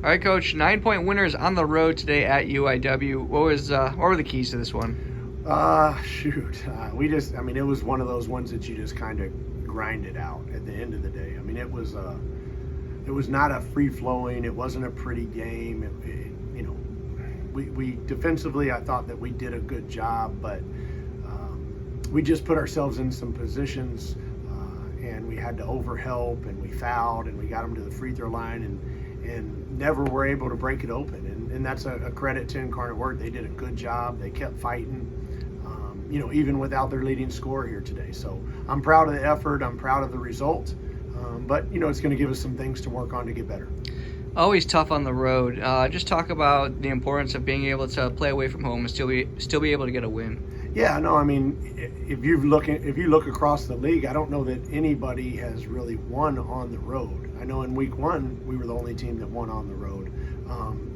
All right, Coach. 9-point winners on the road today at UIW. What were the keys to this one? It was one of those ones that you just kind of grinded out at the end of the day. I mean, it was not a free flowing. It wasn't a pretty game. We defensively, I thought that we did a good job, but we just put ourselves in some positions, and we had to overhelp, and we fouled, and we got them to the free throw line, and never were able to break it open. And that's a credit to Incarnate Word. They did a good job. They kept fighting, even without their leading scorer here today. So I'm proud of the effort. I'm proud of the result. But it's going to give us some things to work on to get better. Always tough on the road. Just talk about the importance of being able to play away from home and still be able to get a win. Yeah, no, I mean, if you look across the league, I don't know that anybody has really won on the road. I know in week 1 we were the only team that won on the road.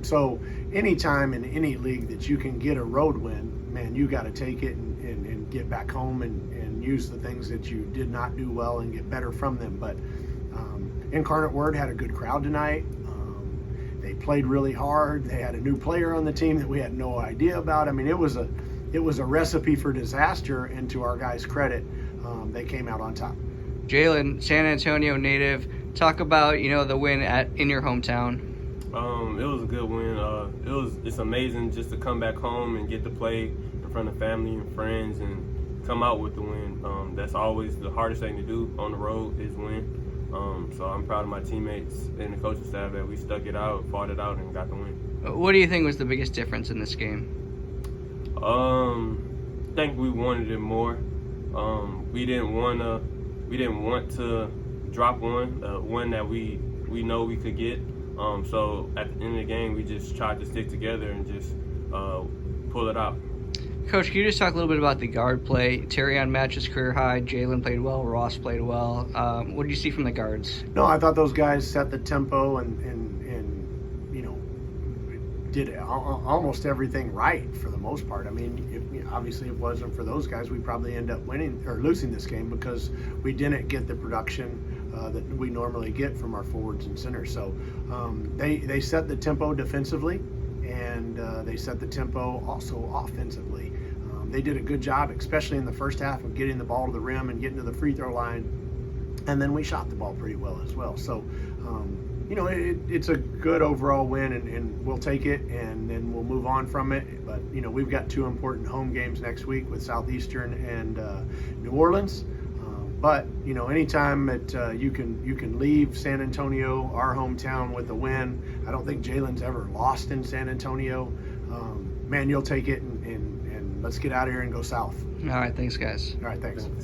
So anytime in any league that you can get a road win, man, you got to take it and get back home and use the things that you did not do well and get better from them. But Incarnate Word had a good crowd tonight. They played really hard. They had a new player on the team that we had no idea about. I mean, it was a recipe for disaster, and to our guys' credit, they came out on top. Jalen, San Antonio native, talk about the win in your hometown. It was a good win. It's amazing just to come back home and get to play in front of family and friends and come out with the win. That's always the hardest thing to do on the road is win. So I'm proud of my teammates and the coaching staff that we stuck it out, fought it out, and got the win. What do you think was the biggest difference in this game? I think we wanted it more. We didn't want to drop one that we know we could get. So at the end of the game, we just tried to stick together and just pull it out. Coach, can you just talk a little bit about the guard play? Terrion matched his career high. Jalen played well. Ross played well. What did you see from the guards? No, I thought those guys set the tempo and did almost everything right for the most part. I mean, obviously, if it wasn't for those guys, we probably end up winning or losing this game because we didn't get the production that we normally get from our forwards and centers. So they set the tempo defensively, and they set the tempo also offensively. They did a good job, especially in the first half, of getting the ball to the rim and getting to the free throw line. And then we shot the ball pretty well as well. So, it's a good overall win, and we'll take it, and then we'll move on from it. But, we've got 2 important home games next week with Southeastern and New Orleans. But anytime that you can leave San Antonio, our hometown, with a win. I don't think Jalen's ever lost in San Antonio. Man, you'll take it, and let's get out of here and go south. All right, thanks, guys. All right, thanks.